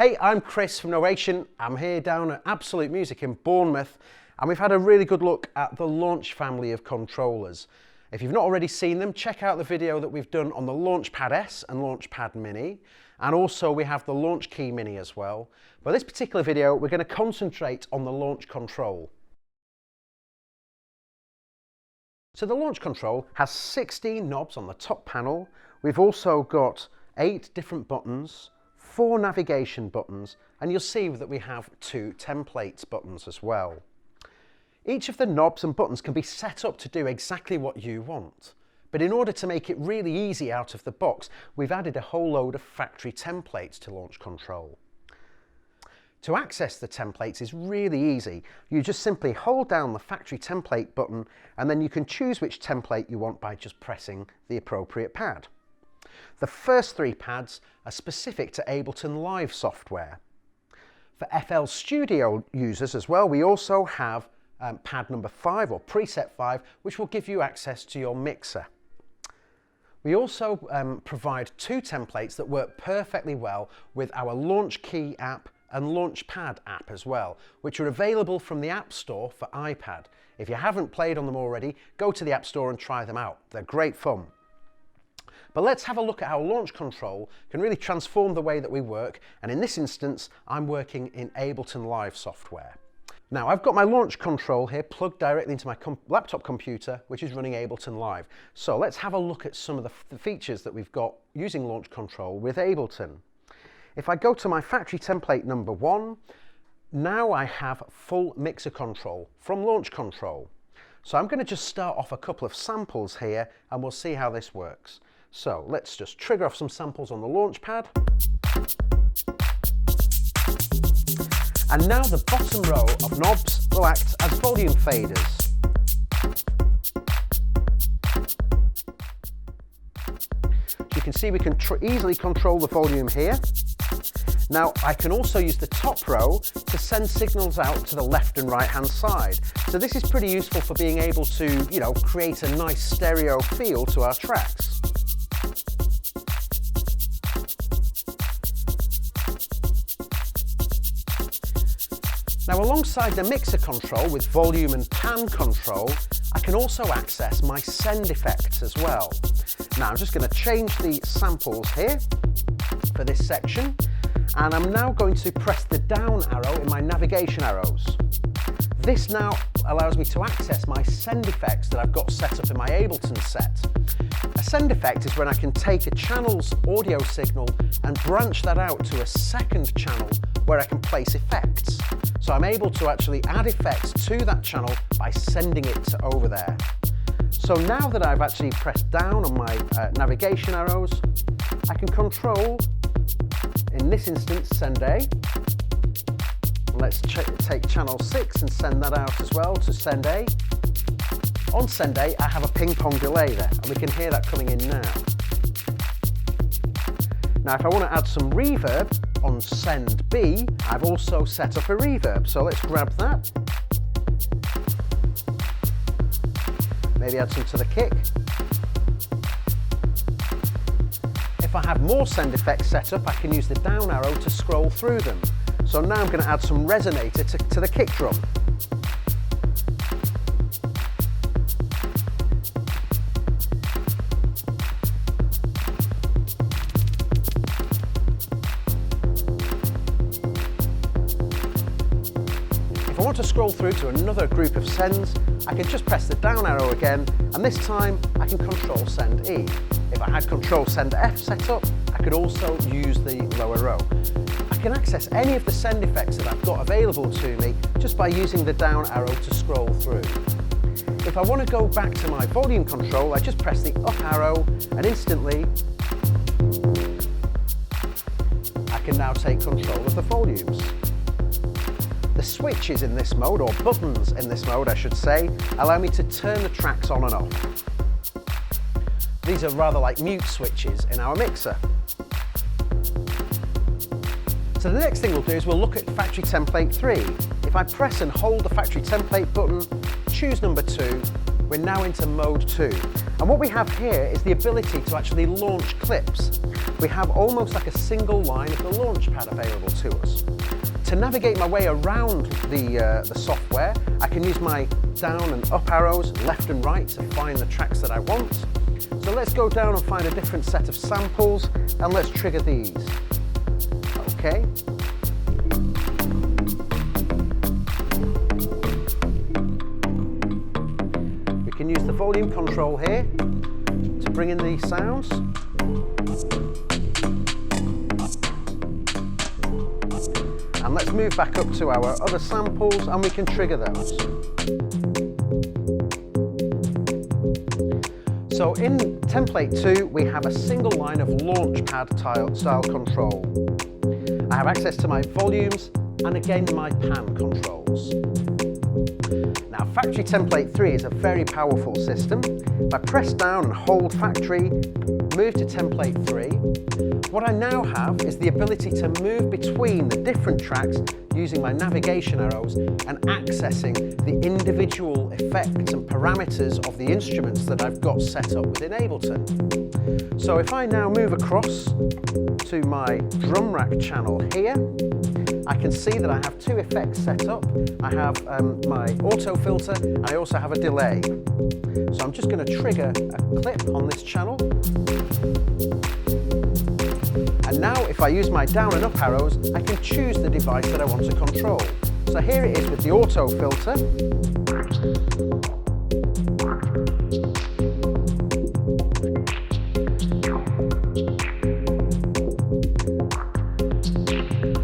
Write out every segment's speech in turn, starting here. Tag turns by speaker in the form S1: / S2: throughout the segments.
S1: Hey, I'm Chris from Novation. I'm here down at Absolute Music in Bournemouth, and we've had a really good look at the Launch family of controllers. If you've not already seen them, check out the video that we've done on the Launchpad S and Launchpad Mini, and also we have the Launch Key Mini as well. But this particular video, we're going to concentrate on the Launch Control. So the Launch Control has 16 knobs on the top panel. We've also got 8 different buttons, 4 navigation buttons, and you'll see that we have 2 templates buttons as well. Each of the knobs and buttons can be set up to do exactly what you want. But in order to make it really easy out of the box, we've added a whole load of factory templates to Launch Control. To access the templates is really easy. You just simply hold down the factory template button, and then you can choose which template you want by just pressing the appropriate pad. The first 3 pads are specific to Ableton Live software. For FL Studio users as well, we also have pad number 5 or preset 5, which will give you access to your mixer. We also provide 2 templates that work perfectly well with our Launch Key app and Launchpad app as well, which are available from the App Store for iPad. If you haven't played on them already, go to the App Store and try them out. They're great fun. But let's have a look at how Launch Control can really transform the way that we work, and in this instance I'm working in Ableton Live software. Now I've got my Launch Control here plugged directly into my laptop computer, which is running Ableton Live. So let's have a look at some of the features that we've got using Launch Control with Ableton. If I go to my factory template number 1, now I have full mixer control from Launch Control. So I'm going to just start off a couple of samples here and we'll see how this works. So let's just trigger off some samples on the Launchpad. And now the bottom row of knobs will act as volume faders. You can see we can easily control the volume here. Now I can also use the top row to send signals out to the left and right hand side. So this is pretty useful for being able to, create a nice stereo feel to our tracks. Now alongside the mixer control with volume and pan control, I can also access my send effects as well. Now I'm just going to change the samples here for this section, and I'm now going to press the down arrow in my navigation arrows. This now allows me to access my send effects that I've got set up in my Ableton set. A send effect is when I can take a channel's audio signal and branch that out to a second channel where I can place effects. So I'm able to actually add effects to that channel by sending it over there. So now that I've actually pressed down on my navigation arrows, I can control, in this instance, send A. Let's take channel 6 and send that out as well to send A. On send A, I have a ping pong delay there, and we can hear that coming in now. Now if I want to add some reverb on send B, I've also set up a reverb, so let's grab that. Maybe add some to the kick. If I have more send effects set up, I can use the down arrow to scroll through them. So now I'm going to add some resonator to the kick drum. If I want to scroll through to another group of sends, I can just press the down arrow again, and this time I can control send E. If I had control send F set up, I could also use the lower row. I can access any of the send effects that I've got available to me just by using the down arrow to scroll through. If I want to go back to my volume control, I just press the up arrow, and instantly I can now take control of the volumes. The switches in this mode, or buttons in this mode I should say, allow me to turn the tracks on and off. These are rather like mute switches in our mixer. So the next thing we'll do is we'll look at factory template 3. If I press and hold the factory template button, choose number 2, we're now into mode 2. And what we have here is the ability to actually launch clips. We have almost like a single line of the Launchpad available to us. To navigate my way around the software, I can use my down and up arrows, left and right, to find the tracks that I want. So let's go down and find a different set of samples, and let's trigger these. Okay. We can use the volume control here to bring in these sounds. And let's move back up to our other samples and we can trigger those. So in template 2, we have a single line of Launchpad style control. I have access to my volumes and again my pan controls. Now factory template 3 is a very powerful system. If I press down and hold factory, move to template 3, what I now have is the ability to move between the different tracks using my navigation arrows and accessing the individual effects and parameters of the instruments that I've got set up within Ableton. So if I now move across to my drum rack channel here, I can see that I have 2 effects set up. I have my auto filter and I also have a delay. So I'm just going to trigger a clip on this channel. And now if I use my down and up arrows, I can choose the device that I want to control. So here it is with the auto filter.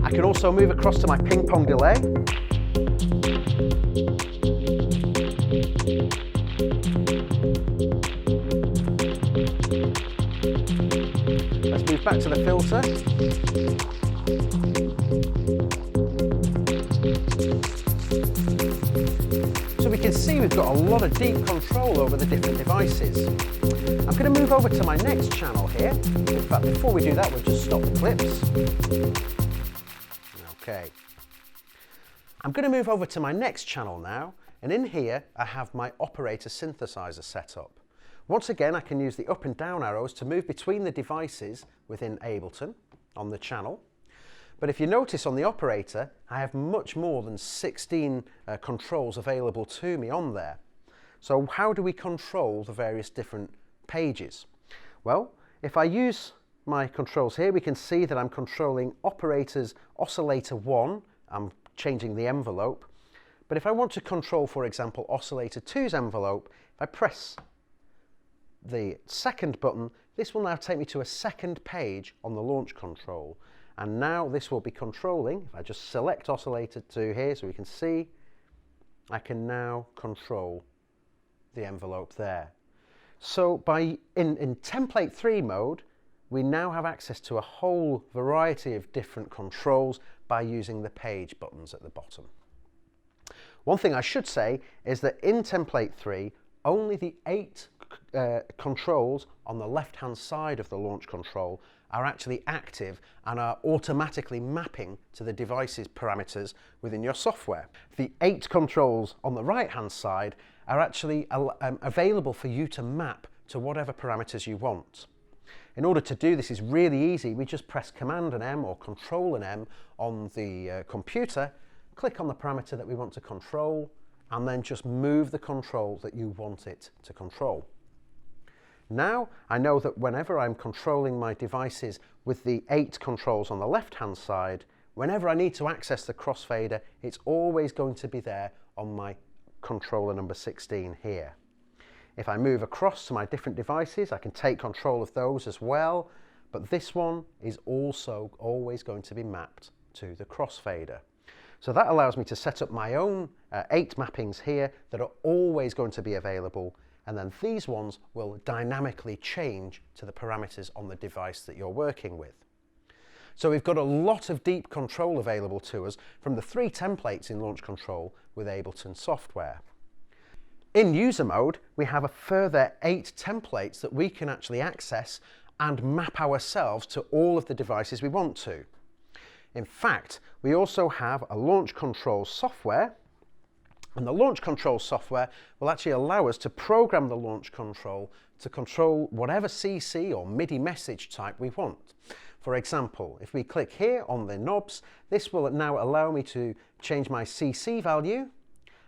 S1: I can also move across to my ping pong delay. Let's move back to the filter. So we can see we've got a lot of deep control over the different devices. I'm going to move over to my next channel here. In fact, before we do that, we'll just stop the clips. Okay. I'm going to move over to my next channel now, and in here I have my operator synthesizer set up. Once again, I can use the up and down arrows to move between the devices within Ableton on the channel. But if you notice on the operator, I have much more than 16 controls available to me on there. So how do we control the various different pages? Well, if I use my controls here, we can see that I'm controlling operators oscillator 1. I'm changing the envelope. But if I want to control, for example, oscillator 2's envelope, if I press the second button, this will now take me to a second page on the launch control. And now this will be controlling, if I just select oscillator 2 here so we can see, I can now control the envelope there. So in template 3 mode, we now have access to a whole variety of different controls by using the page buttons at the bottom. One thing I should say is that in template 3, only the 8 controls on the left-hand side of the launch control are actually active and are automatically mapping to the device's parameters within your software. The 8 controls on the right-hand side are actually available for you to map to whatever parameters you want. In order to do this is really easy. We just press Command and M or Control and M on the computer, click on the parameter that we want to control, and then just move the control that you want it to control. Now I know that whenever I'm controlling my devices with the 8 controls on the left-hand side, whenever I need to access the crossfader, it's always going to be there on my controller number 16 here. If I move across to my different devices, I can take control of those as well, but this one is also always going to be mapped to the crossfader. So that allows me to set up my own 8 mappings here that are always going to be available, and then these ones will dynamically change to the parameters on the device that you're working with. So we've got a lot of deep control available to us from the 3 templates in Launch Control with Ableton software. In user mode, we have a further 8 templates that we can actually access and map ourselves to all of the devices we want to. In fact, we also have a Launch Control software And the launch control software will actually allow us to program the launch control to control whatever CC or MIDI message type we want. For example, if we click here on the knobs, this will now allow me to change my CC value.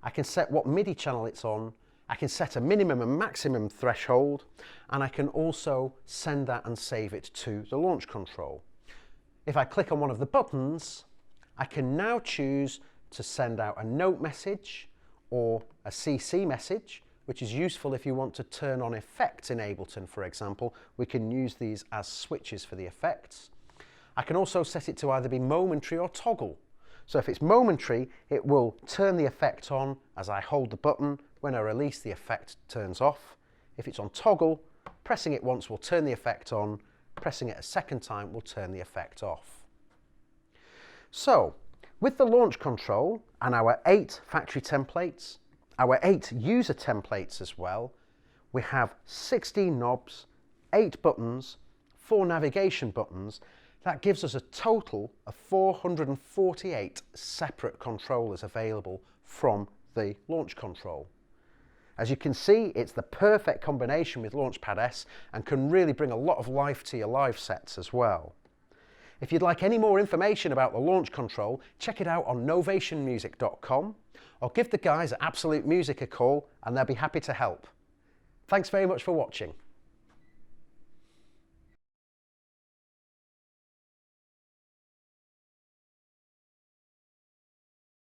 S1: I can set what MIDI channel it's on. I can set a minimum and maximum threshold, and I can also send that and save it to the launch control. If I click on one of the buttons, I can now choose to send out a note message or a CC message, which is useful if you want to turn on effects in Ableton, for example. We can use these as switches for the effects. I can also set it to either be momentary or toggle. So if it's momentary, it will turn the effect on as I hold the button. When I release, the effect turns off. If it's on toggle, pressing it once will turn the effect on. Pressing it a second time will turn the effect off. So, with the launch control and our 8 factory templates, our 8 user templates as well, we have 16 knobs, 8 buttons, 4 navigation buttons. That gives us a total of 448 separate controllers available from the launch control. As you can see, it's the perfect combination with Launchpad S and can really bring a lot of life to your live sets as well. If you'd like any more information about the launch control, check it out on novationmusic.com or give the guys at Absolute Music a call and they'll be happy to help. Thanks very much for watching.